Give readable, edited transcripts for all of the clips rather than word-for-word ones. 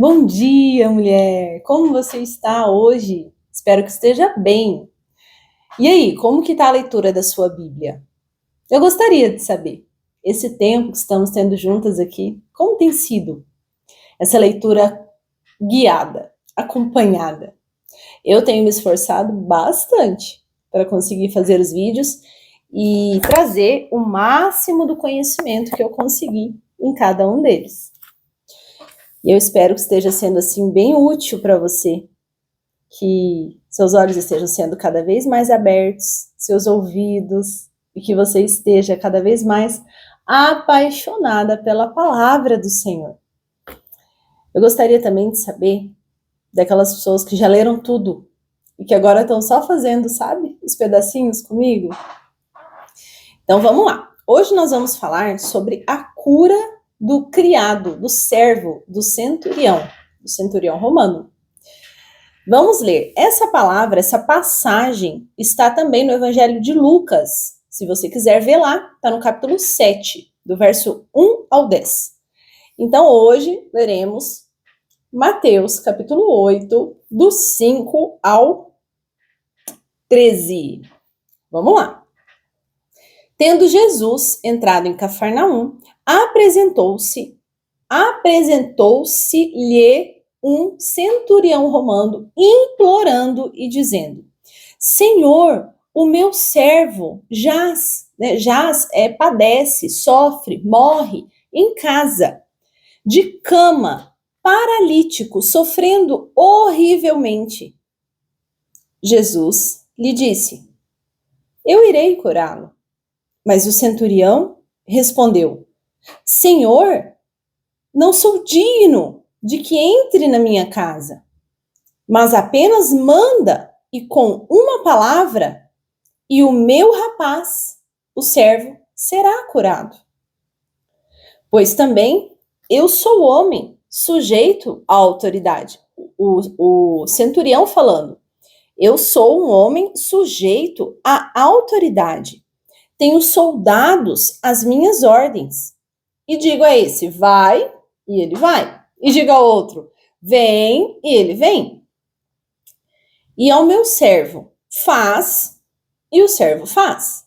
Bom dia, mulher! Como você está hoje? Espero que esteja bem. E aí, como que está a leitura da sua Bíblia? Eu gostaria de saber, esse tempo que estamos tendo juntas aqui, como tem sido essa leitura guiada, acompanhada? Eu tenho me esforçado bastante para conseguir fazer os vídeos e trazer o máximo do conhecimento que eu consegui em cada um deles. E eu espero que esteja sendo assim bem útil para você, que seus olhos estejam sendo cada vez mais abertos, seus ouvidos, e que você esteja cada vez mais apaixonada pela palavra do Senhor. Eu gostaria também de saber daquelas pessoas que já leram tudo e que agora estão só fazendo, sabe, os pedacinhos comigo. Então vamos lá. Hoje nós vamos falar sobre a cura do criado, do servo, do centurião romano. Vamos ler. Essa palavra, essa passagem, está também no Evangelho de Lucas. Se você quiser ver lá, está no capítulo 7, do verso 1 ao 10. Então, hoje, leremos Mateus, capítulo 8, do 5 ao 13. Vamos lá. Tendo Jesus entrado em Cafarnaum, apresentou-se-lhe um centurião romano, implorando e dizendo: Senhor, o meu servo padece, sofre, morre em casa, de cama, paralítico, sofrendo horrivelmente. Jesus lhe disse: Eu irei curá-lo. Mas o centurião respondeu: Senhor, não sou digno de que entre na minha casa, mas apenas manda e com uma palavra, e o meu rapaz, o servo, será curado. Pois também eu sou homem, sujeito à autoridade. O centurião falando: eu sou um homem sujeito à autoridade. Tenho soldados às minhas ordens. E digo a esse: vai, e ele vai. E diga ao outro: vem, e ele vem. E ao meu servo: faz, e o servo faz.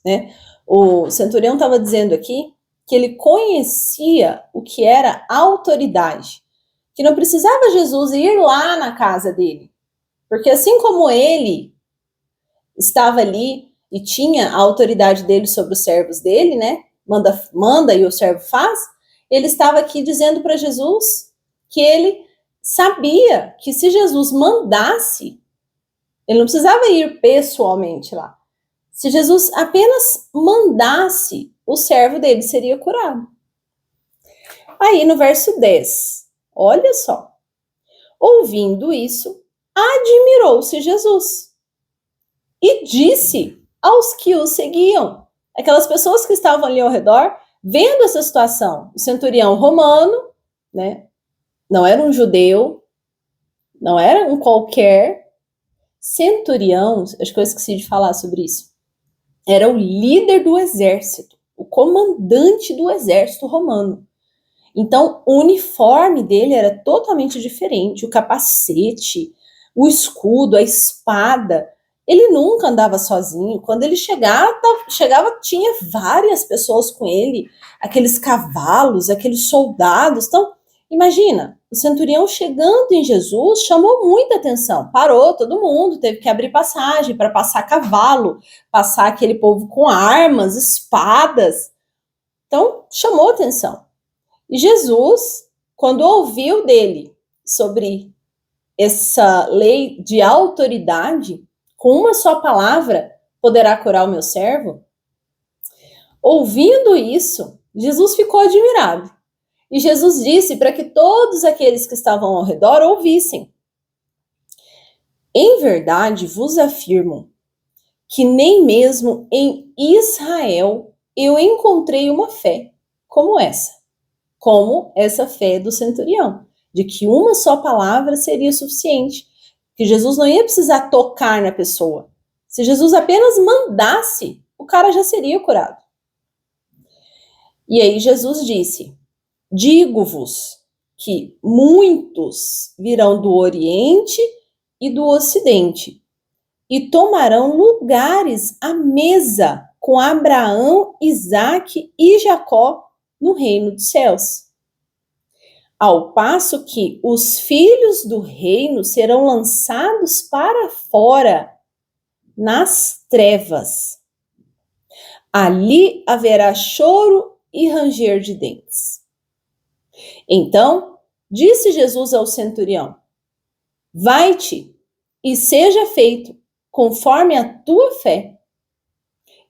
Né? O centurião estava dizendo aqui que ele conhecia o que era autoridade, que não precisava Jesus ir lá na casa dele, porque assim como ele estava ali e tinha a autoridade dele sobre os servos dele, né? Manda e o servo faz. Ele estava aqui dizendo para Jesus que ele sabia que se Jesus mandasse, ele não precisava ir pessoalmente lá. Se Jesus apenas mandasse, o servo dele seria curado. Aí no verso 10, olha só. Ouvindo isso, admirou-se Jesus e disse aos que o seguiam, aquelas pessoas que estavam ali ao redor, vendo essa situação, o centurião romano, né, não era um judeu, não era um qualquer centurião, acho que eu esqueci de falar sobre isso, era o líder do exército, o comandante do exército romano. Então, o uniforme dele era totalmente diferente, o capacete, o escudo, a espada. Ele nunca andava sozinho. Quando ele chegava, tinha várias pessoas com ele, aqueles cavalos, aqueles soldados. Então, imagina, o centurião chegando em Jesus chamou muita atenção. Parou todo mundo, teve que abrir passagem para passar cavalo, passar aquele povo com armas, espadas. Então, chamou atenção. E Jesus, quando ouviu dele sobre essa lei de autoridade, com uma só palavra poderá curar o meu servo, ouvindo isso, Jesus ficou admirado. E Jesus disse para que todos aqueles que estavam ao redor ouvissem: em verdade vos afirmo que nem mesmo em Israel eu encontrei uma fé como essa fé do centurião, de que uma só palavra seria suficiente, que Jesus não ia precisar tocar na pessoa. Se Jesus apenas mandasse, o cara já seria curado. E aí Jesus disse: digo-vos que muitos virão do Oriente e do Ocidente e tomarão lugares à mesa com Abraão, Isaque e Jacó no reino dos céus. Ao passo que os filhos do reino serão lançados para fora, nas trevas. Ali haverá choro e ranger de dentes. Então, disse Jesus ao centurião: vai-te e seja feito conforme a tua fé.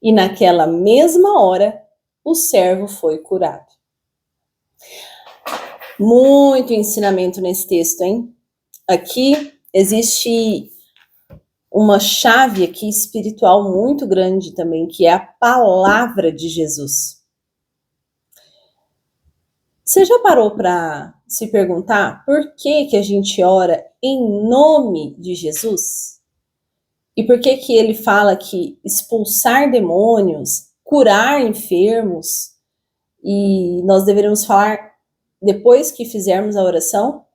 E naquela mesma hora, o servo foi curado. Muito ensinamento nesse texto, hein? Aqui existe uma chave aqui espiritual muito grande também, que é a palavra de Jesus. Você já parou para se perguntar por que a gente ora em nome de Jesus? E por que ele fala que expulsar demônios, curar enfermos, e nós deveríamos falar, depois que fizermos a oração,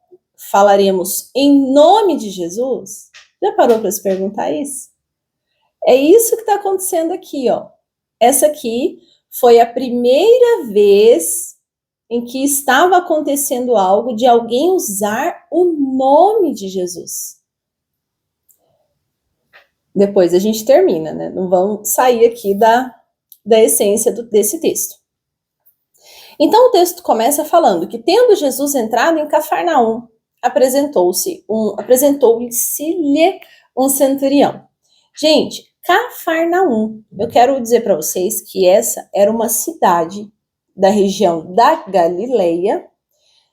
falaremos em nome de Jesus? Já parou para se perguntar isso? É isso que está acontecendo aqui, ó. Essa aqui foi a primeira vez em que estava acontecendo algo de alguém usar o nome de Jesus. Depois a gente termina, né? Não vamos sair aqui da essência desse texto. Então o texto começa falando que, tendo Jesus entrado em Cafarnaum, apresentou-lhe um centurião. Gente, Cafarnaum, eu quero dizer para vocês que essa era uma cidade da região da Galileia.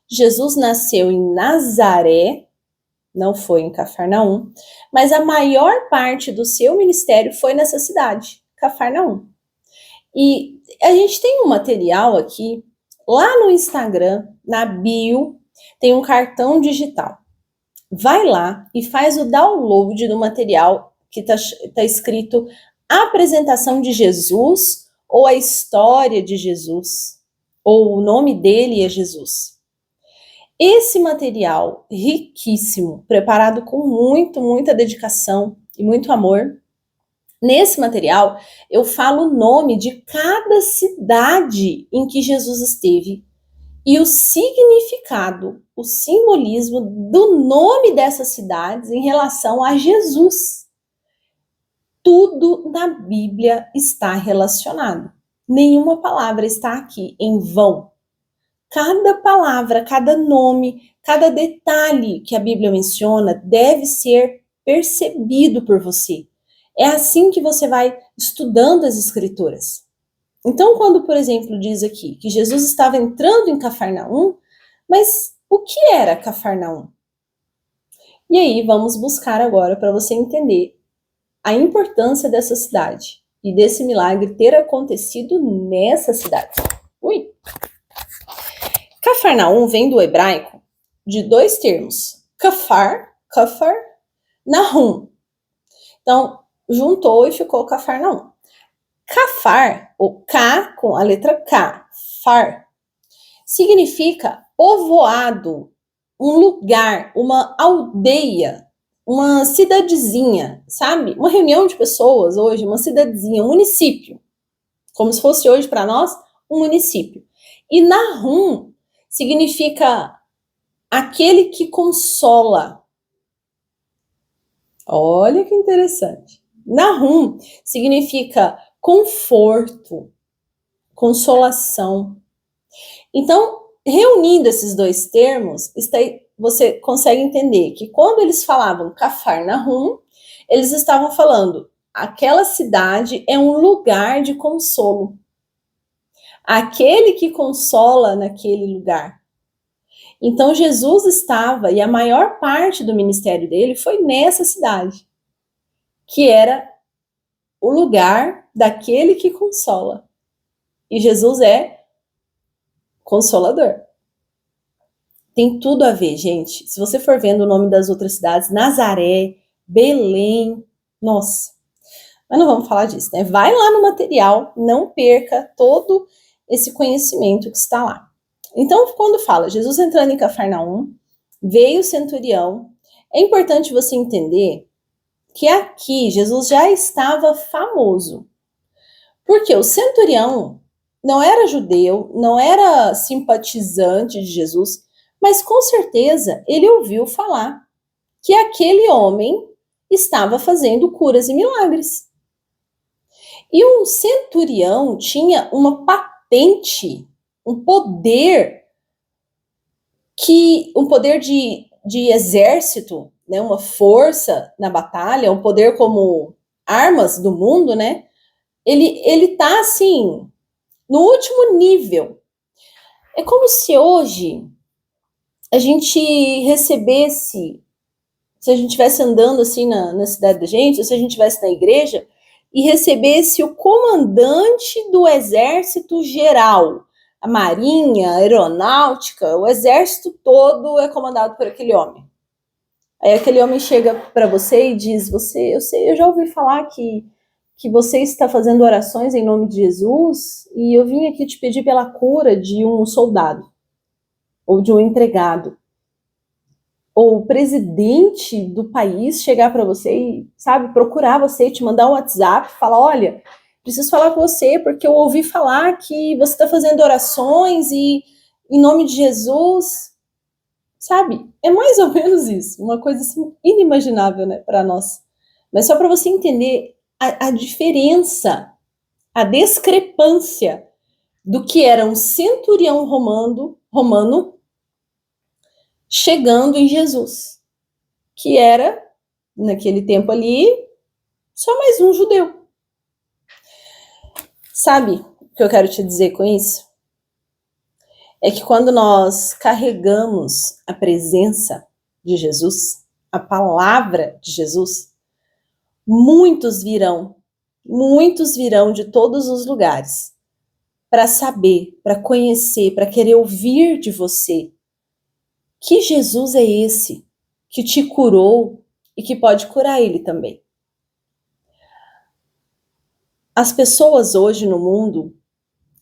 Jesus nasceu em Nazaré, não foi em Cafarnaum, mas a maior parte do seu ministério foi nessa cidade, Cafarnaum. E a gente tem um material aqui, lá no Instagram, na bio, tem um cartão digital. Vai lá e faz o download do material que tá escrito Apresentação de Jesus, ou a história de Jesus, ou o nome dele é Jesus. Esse material riquíssimo, preparado com muita dedicação e muito amor, nesse material eu falo o nome de cada cidade em que Jesus esteve e o significado, o simbolismo do nome dessas cidades em relação a Jesus. Tudo na Bíblia está relacionado. Nenhuma palavra está aqui em vão. Cada palavra, cada nome, cada detalhe que a Bíblia menciona deve ser percebido por você. É assim que você vai estudando as Escrituras. Então, quando, por exemplo, diz aqui que Jesus estava entrando em Cafarnaum, mas o que era Cafarnaum? E aí, vamos buscar agora para você entender a importância dessa cidade e desse milagre ter acontecido nessa cidade. Cafarnaum vem do hebraico de dois termos, kafar, Nahum. Então, juntou e ficou Cafarnaum. Kafar, ou K com a letra K, far, significa povoado, um lugar, uma aldeia, uma cidadezinha, sabe? Uma reunião de pessoas hoje, uma cidadezinha, um município. Como se fosse hoje para nós, um município. E Nahum significa aquele que consola. Olha que interessante. Nahum significa conforto, consolação. Então, reunindo esses dois termos, você consegue entender que quando eles falavam Cafarnaum, eles estavam falando aquela cidade é um lugar de consolo. Aquele que consola naquele lugar. Então Jesus estava, e a maior parte do ministério dele foi nessa cidade, que era o lugar daquele que consola. E Jesus é consolador. Tem tudo a ver, gente. Se você for vendo o nome das outras cidades, Nazaré, Belém, nossa. Mas não vamos falar disso, né? Vai lá no material, não perca todo esse conhecimento que está lá. Então, quando fala Jesus entrando em Cafarnaum, veio o centurião, é importante você entender que aqui Jesus já estava famoso. Porque o centurião não era judeu, não era simpatizante de Jesus, mas com certeza ele ouviu falar que aquele homem estava fazendo curas e milagres. E um centurião tinha uma patente, um poder de exército, né, uma força na batalha, um poder como armas do mundo, né? Ele tá assim no último nível. É como se hoje a gente recebesse, se a gente estivesse andando assim na cidade da gente, ou se a gente estivesse na igreja e recebesse o comandante do exército geral, a marinha, a aeronáutica, o exército todo é comandado por aquele homem. Aí aquele homem chega para você e diz: eu já ouvi falar que você está fazendo orações em nome de Jesus e eu vim aqui te pedir pela cura de um soldado ou de um empregado. Ou o presidente do país chegar para você e, sabe, procurar você, te mandar um WhatsApp, falar: olha, preciso falar com você porque eu ouvi falar que você está fazendo orações e em nome de Jesus, sabe? É mais ou menos isso, uma coisa assim inimaginável, né, para nós. Mas só para você entender a diferença, a discrepância do que era um centurião romano chegando em Jesus, que era, naquele tempo ali, só mais um judeu. Sabe o que eu quero te dizer com isso? É que quando nós carregamos a presença de Jesus, a palavra de Jesus, muitos virão de todos os lugares para saber, para conhecer, para querer ouvir de você que Jesus é esse que te curou e que pode curar ele também. As pessoas hoje no mundo,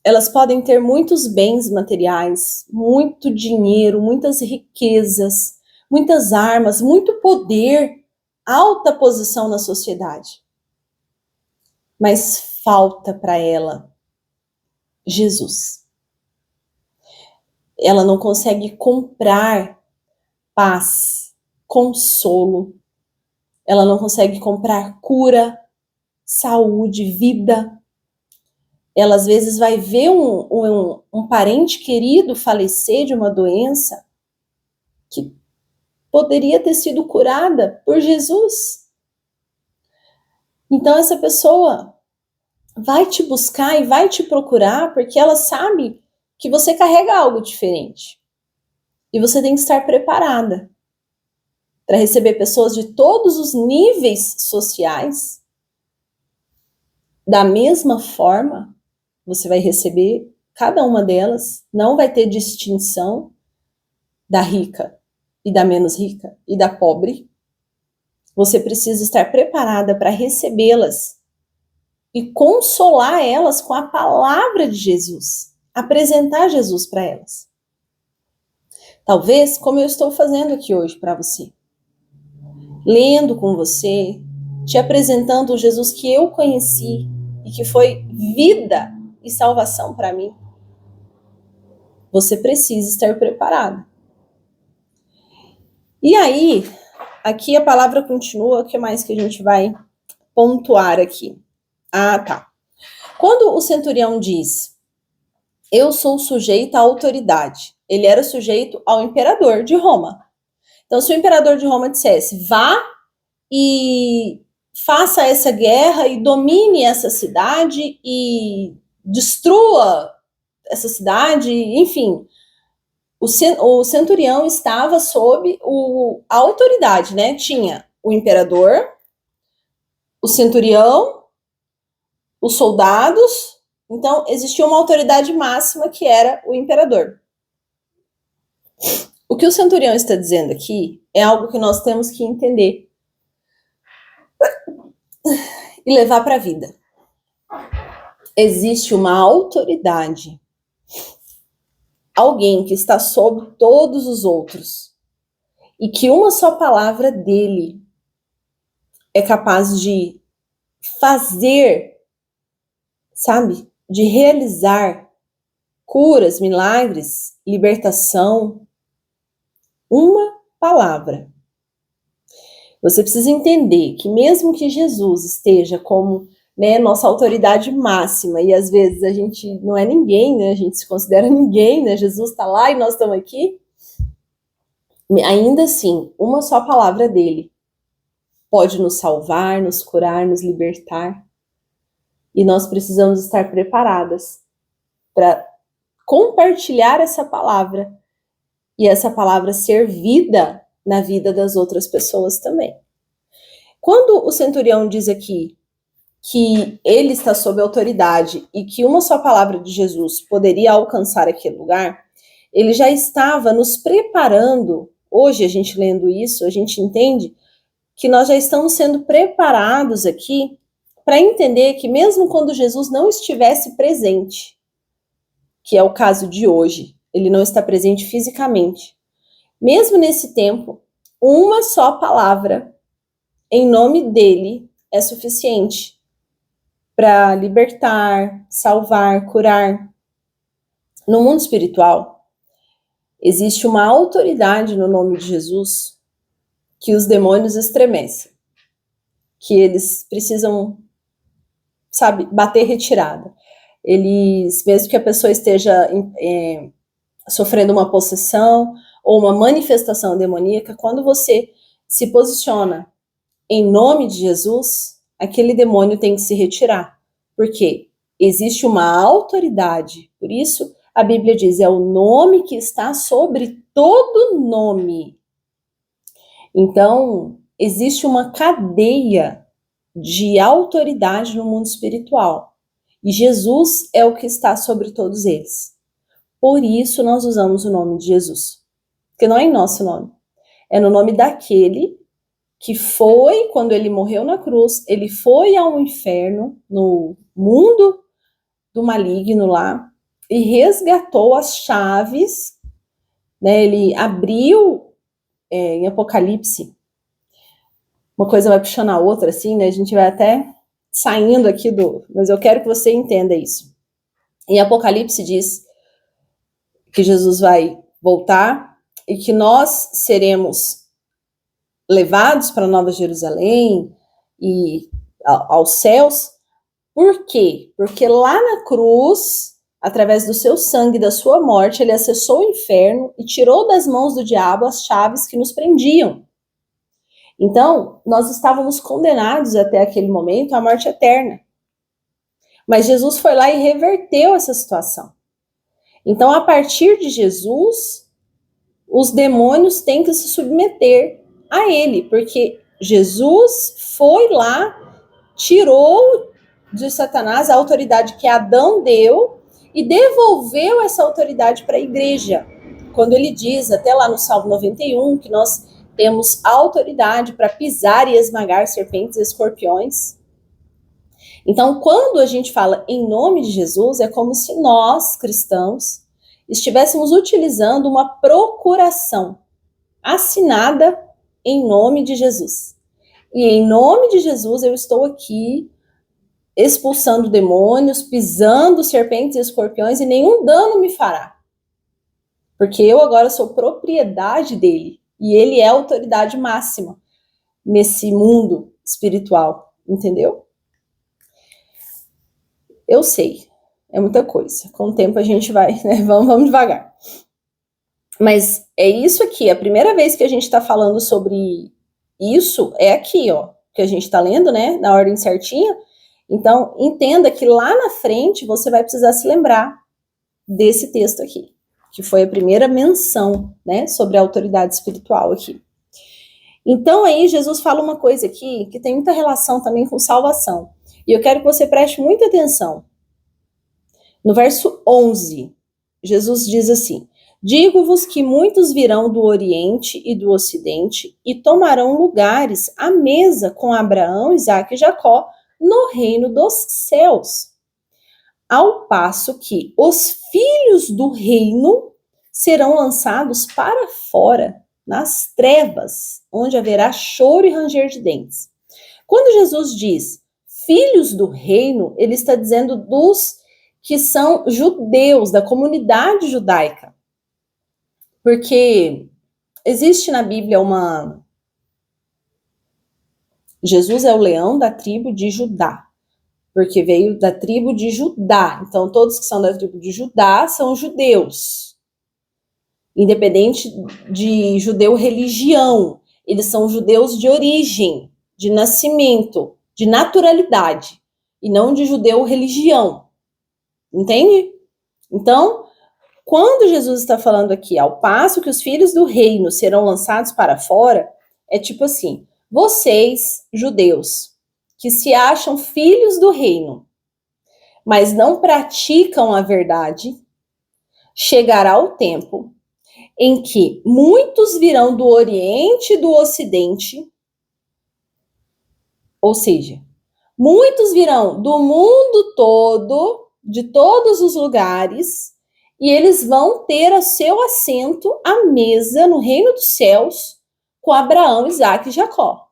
elas podem ter muitos bens materiais, muito dinheiro, muitas riquezas, muitas armas, muito poder, alta posição na sociedade. Mas falta para ela Jesus. Ela não consegue comprar paz, consolo. Ela não consegue comprar cura, saúde, vida. Ela às vezes vai ver um parente querido falecer de uma doença que poderia ter sido curada por Jesus. Então essa pessoa vai te buscar e vai te procurar porque ela sabe que você carrega algo diferente. E você tem que estar preparada para receber pessoas de todos os níveis sociais. Da mesma forma, você vai receber cada uma delas, não vai ter distinção da rica e da menos rica e da pobre. Você precisa estar preparada para recebê-las e consolar elas com a palavra de Jesus, apresentar Jesus para elas. Talvez como eu estou fazendo aqui hoje para você, lendo com você, te apresentando o Jesus que eu conheci e que foi vida e salvação para mim. Você precisa estar preparado. E aí, aqui a palavra continua, o que mais que a gente vai pontuar aqui? Ah, tá. Quando o centurião diz: eu sou sujeito à autoridade, ele era sujeito ao imperador de Roma. Então, se o imperador de Roma dissesse: vá e faça essa guerra e domine essa cidade e destrua essa cidade, enfim, o centurião estava sob a autoridade, né? Tinha o imperador, o centurião, os soldados, então existia uma autoridade máxima que era o imperador. O que o centurião está dizendo aqui é algo que nós temos que entender e levar para a vida. Existe uma autoridade alguém que está sobre todos os outros e que uma só palavra dele é capaz de fazer, sabe, de realizar curas, milagres, libertação, uma palavra. Você precisa entender que mesmo que Jesus esteja como, né, nossa autoridade máxima, e às vezes a gente não é ninguém, né, a gente se considera ninguém, né, Jesus está lá e nós estamos aqui, ainda assim, uma só palavra dele pode nos salvar, nos curar, nos libertar, e nós precisamos estar preparadas para compartilhar essa palavra, e essa palavra ser vida na vida das outras pessoas também. Quando o centurião diz aqui que ele está sob autoridade e que uma só palavra de Jesus poderia alcançar aquele lugar, ele já estava nos preparando. Hoje, a gente lendo isso, a gente entende que nós já estamos sendo preparados aqui para entender que mesmo quando Jesus não estivesse presente, que é o caso de hoje, ele não está presente fisicamente, mesmo nesse tempo, uma só palavra em nome dele é suficiente para libertar, salvar, curar. No mundo espiritual, existe uma autoridade no nome de Jesus que os demônios estremecem, que eles precisam, sabe, bater retirada. Eles, mesmo que a pessoa esteja sofrendo uma possessão ou uma manifestação demoníaca, quando você se posiciona em nome de Jesus, aquele demônio tem que se retirar, porque existe uma autoridade. Por isso a Bíblia diz, é o nome que está sobre todo nome. Então, existe uma cadeia de autoridade no mundo espiritual, e Jesus é o que está sobre todos eles. Por isso nós usamos o nome de Jesus, porque não é em nosso nome, é no nome daquele que foi, quando ele morreu na cruz, ele foi ao inferno, no mundo do maligno lá, e resgatou as chaves, né? Ele abriu, em Apocalipse, uma coisa vai puxando a outra, assim, né? A gente vai até saindo aqui mas eu quero que você entenda isso. Em Apocalipse diz que Jesus vai voltar e que nós seremos levados para Nova Jerusalém e aos céus. Por quê? Porque lá na cruz, através do seu sangue e da sua morte, ele acessou o inferno e tirou das mãos do diabo as chaves que nos prendiam. Então, nós estávamos condenados até aquele momento à morte eterna. Mas Jesus foi lá e reverteu essa situação. Então, a partir de Jesus, os demônios têm que se submeter a ele, porque Jesus foi lá, tirou de Satanás a autoridade que Adão deu e devolveu essa autoridade para a igreja. Quando ele diz, até lá no Salmo 91, que nós temos autoridade para pisar e esmagar serpentes e escorpiões. Então, quando a gente fala em nome de Jesus, é como se nós, cristãos, estivéssemos utilizando uma procuração assinada em nome de Jesus. E em nome de Jesus eu estou aqui expulsando demônios, pisando serpentes e escorpiões e nenhum dano me fará. Porque eu agora sou propriedade dele e ele é a autoridade máxima nesse mundo espiritual, entendeu? Eu sei, é muita coisa. Com o tempo a gente vai, né? Vamos devagar. Mas é isso aqui, a primeira vez que a gente está falando sobre isso é aqui, ó, que a gente está lendo, né, na ordem certinha. Então, entenda que lá na frente você vai precisar se lembrar desse texto aqui, que foi a primeira menção, né, sobre a autoridade espiritual aqui. Então, aí Jesus fala uma coisa aqui que tem muita relação também com salvação. E eu quero que você preste muita atenção. No verso 11, Jesus diz assim: digo-vos que muitos virão do Oriente e do Ocidente e tomarão lugares à mesa com Abraão, Isaque e Jacó no reino dos céus. Ao passo que os filhos do reino serão lançados para fora, nas trevas, onde haverá choro e ranger de dentes. Quando Jesus diz filhos do reino, ele está dizendo dos que são judeus, da comunidade judaica. Porque existe na Bíblia Jesus é o leão da tribo de Judá, porque veio da tribo de Judá. Então, todos que são da tribo de Judá são judeus. Independente de judeu religião, eles são judeus de origem, de nascimento, de naturalidade, e não de judeu religião. Entende? Então, quando Jesus está falando aqui, ao passo que os filhos do reino serão lançados para fora, é tipo assim, vocês, judeus, que se acham filhos do reino, mas não praticam a verdade, chegará o tempo em que muitos virão do Oriente e do Ocidente, ou seja, muitos virão do mundo todo, de todos os lugares, e eles vão ter o seu assento à mesa no reino dos céus com Abraão, Isaque e Jacó.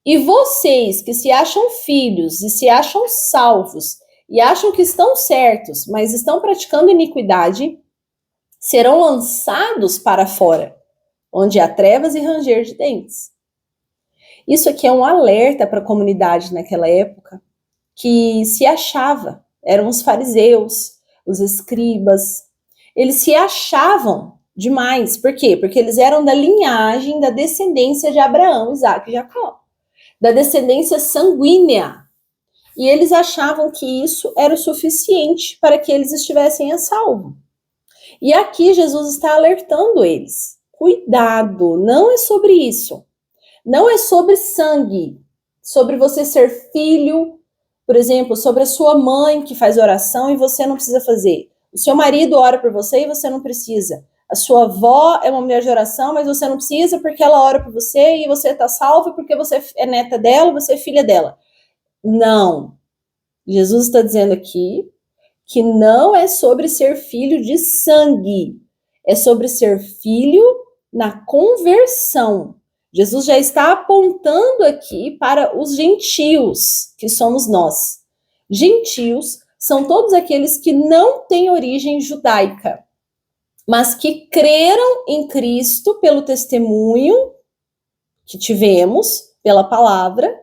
E vocês que se acham filhos e se acham salvos e acham que estão certos, mas estão praticando iniquidade, serão lançados para fora, onde há trevas e ranger de dentes. Isso aqui é um alerta para a comunidade naquela época, que se achava, eram os fariseus, os escribas, eles se achavam demais. Por quê? Porque eles eram da linhagem, da descendência de Abraão, Isaque e Jacó, da descendência sanguínea. E eles achavam que isso era o suficiente para que eles estivessem a salvo. E aqui Jesus está alertando eles. Cuidado, não é sobre isso. Não é sobre sangue, sobre você ser filho, por exemplo, sobre a sua mãe que faz oração e você não precisa fazer. O seu marido ora por você e você não precisa. A sua avó é uma mulher de oração, mas você não precisa porque ela ora por você e você está salvo porque você é neta dela, você é filha dela. Não. Jesus está dizendo aqui que não é sobre ser filho de sangue, é sobre ser filho na conversão. Jesus já está apontando aqui para os gentios, que somos nós. Gentios são todos aqueles que não têm origem judaica, mas que creram em Cristo pelo testemunho que tivemos, pela palavra.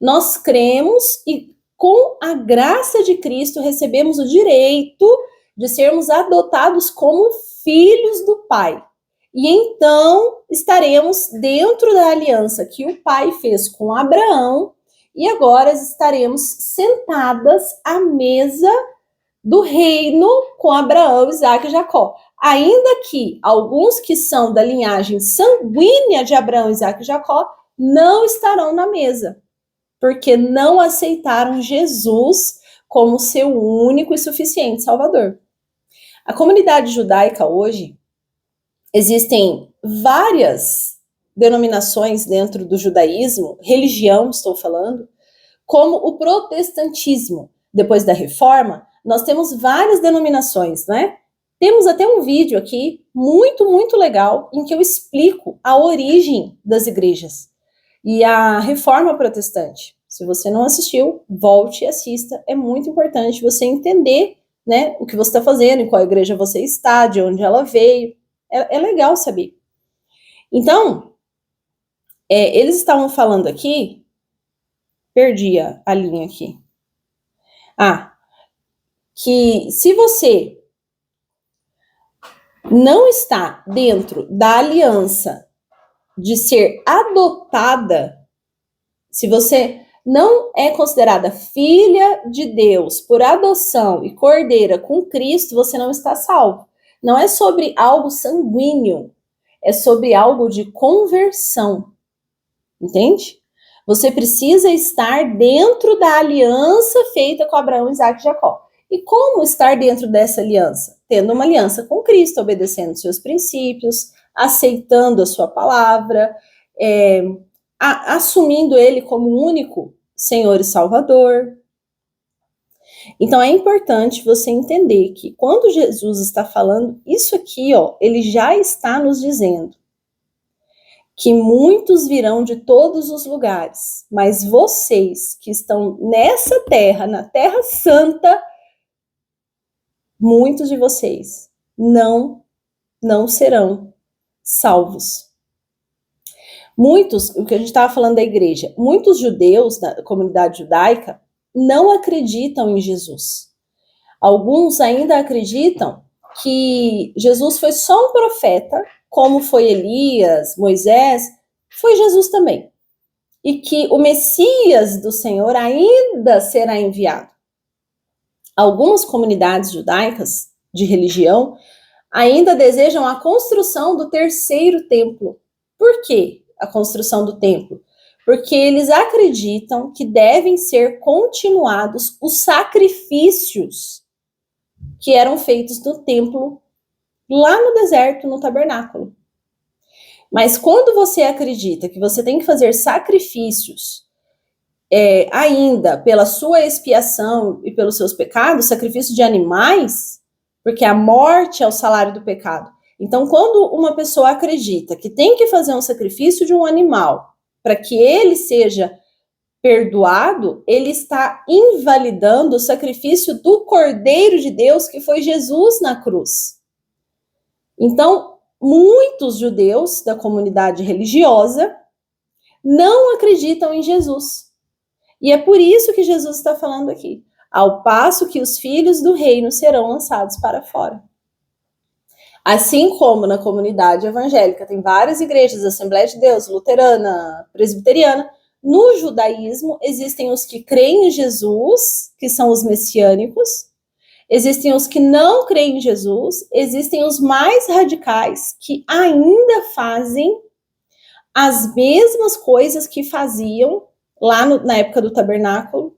Nós cremos e com a graça de Cristo recebemos o direito de sermos adotados como filhos do Pai. E então estaremos dentro da aliança que o Pai fez com Abraão e agora estaremos sentadas à mesa do reino com Abraão, Isaque e Jacó. Ainda que alguns que são da linhagem sanguínea de Abraão, Isaque e Jacó não estarão na mesa, porque não aceitaram Jesus como seu único e suficiente Salvador. A comunidade judaica hoje, existem várias denominações dentro do judaísmo, religião estou falando, como o protestantismo. Depois da reforma, nós temos várias denominações, né? Temos até um vídeo aqui, muito legal, em que eu explico a origem das igrejas e a reforma protestante. Se você não assistiu, volte e assista. É muito importante você entender, né, o que você está fazendo, em qual igreja você está, de onde ela veio. É legal saber. Então, eles estavam falando aqui, perdi a linha aqui. Que se você não está dentro da aliança de ser adotada, se você não é considerada filha de Deus por adoção e cordeira com Cristo, você não está salvo. Não é sobre algo sanguíneo, é sobre algo de conversão. Entende? Você precisa estar dentro da aliança feita com Abraão, Isaque e Jacó. E como estar dentro dessa aliança? Tendo uma aliança com Cristo, obedecendo seus princípios, aceitando a sua palavra, assumindo ele como único Senhor e Salvador. Então, é importante você entender que quando Jesus está falando isso aqui, ó, ele já está nos dizendo que muitos virão de todos os lugares, mas vocês que estão nessa terra, na Terra Santa, muitos de vocês não serão salvos. Muitos, o que a gente estava falando da igreja, muitos judeus da comunidade judaica não acreditam em Jesus. Alguns ainda acreditam que Jesus foi só um profeta, como foi Elias, Moisés, foi Jesus também. E que o Messias do Senhor ainda será enviado. Algumas comunidades judaicas de religião ainda desejam a construção do terceiro templo. Por quê a construção do templo? Porque eles acreditam que devem ser continuados os sacrifícios que eram feitos no templo, lá no deserto, no tabernáculo. Mas quando você acredita que você tem que fazer sacrifícios ainda pela sua expiação e pelos seus pecados, sacrifício de animais, porque a morte é o salário do pecado. Então, quando uma pessoa acredita que tem que fazer um sacrifício de um animal para que ele seja perdoado, ele está invalidando o sacrifício do Cordeiro de Deus, que foi Jesus na cruz. Então, muitos judeus da comunidade religiosa não acreditam em Jesus. E é por isso que Jesus está falando aqui. Ao passo que os filhos do reino serão lançados para fora. Assim como na comunidade evangélica tem várias igrejas, Assembleia de Deus, luterana, presbiteriana, no judaísmo existem os que creem em Jesus, que são os messiânicos, existem os que não creem em Jesus, existem os mais radicais, que ainda fazem as mesmas coisas que faziam lá na época do tabernáculo.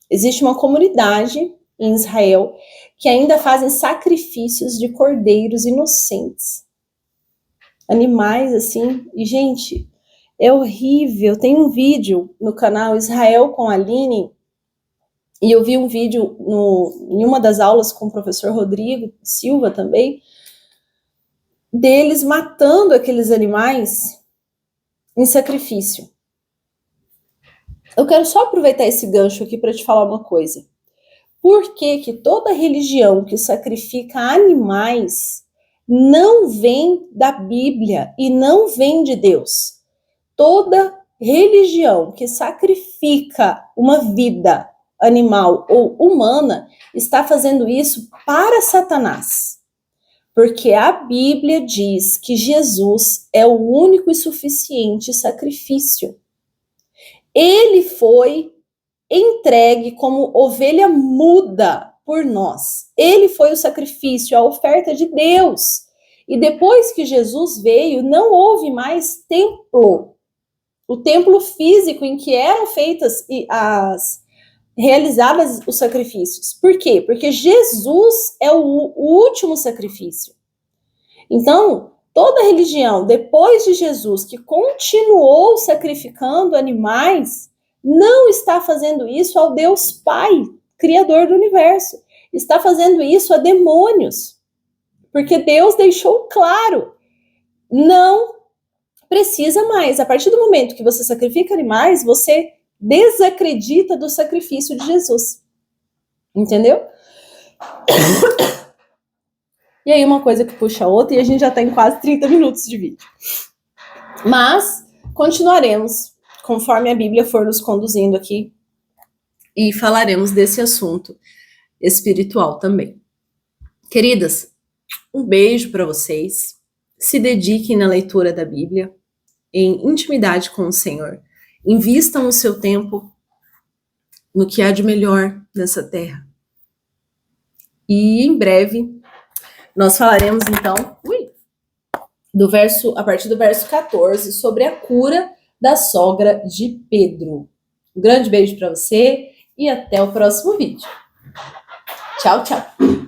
Existe uma comunidade em Israel que ainda fazem sacrifícios de cordeiros inocentes. Animais assim. E, gente, é horrível. Tem um vídeo no canal Israel com a Aline, e eu vi um vídeo em uma das aulas com o professor Rodrigo Silva também, deles matando aqueles animais em sacrifício. Eu quero só aproveitar esse gancho aqui para te falar uma coisa. Por que que toda religião que sacrifica animais não vem da Bíblia e não vem de Deus? Toda religião que sacrifica uma vida animal ou humana está fazendo isso para Satanás. Porque a Bíblia diz que Jesus é o único e suficiente sacrifício. Ele foi entregue como ovelha muda por nós. Ele foi o sacrifício, a oferta de Deus. E depois que Jesus veio, não houve mais templo. O templo físico em que eram feitas realizadas os sacrifícios. Por quê? Porque Jesus é o último sacrifício. Então, toda religião, depois de Jesus, que continuou sacrificando animais, não está fazendo isso ao Deus Pai, Criador do universo. Está fazendo isso a demônios. Porque Deus deixou claro, não precisa mais. A partir do momento que você sacrifica animais, você desacredita do sacrifício de Jesus. Entendeu? E aí uma coisa que puxa a outra, e a gente já está em quase 30 minutos de vídeo. Mas continuaremos conforme a Bíblia for nos conduzindo aqui e falaremos desse assunto espiritual também. Queridas, um beijo para vocês. Se dediquem na leitura da Bíblia, em intimidade com o Senhor. Invistam o seu tempo no que há de melhor nessa terra. E em breve nós falaremos então a partir do verso 14 sobre a cura da sogra de Pedro. Um grande beijo para você e até o próximo vídeo. Tchau, tchau.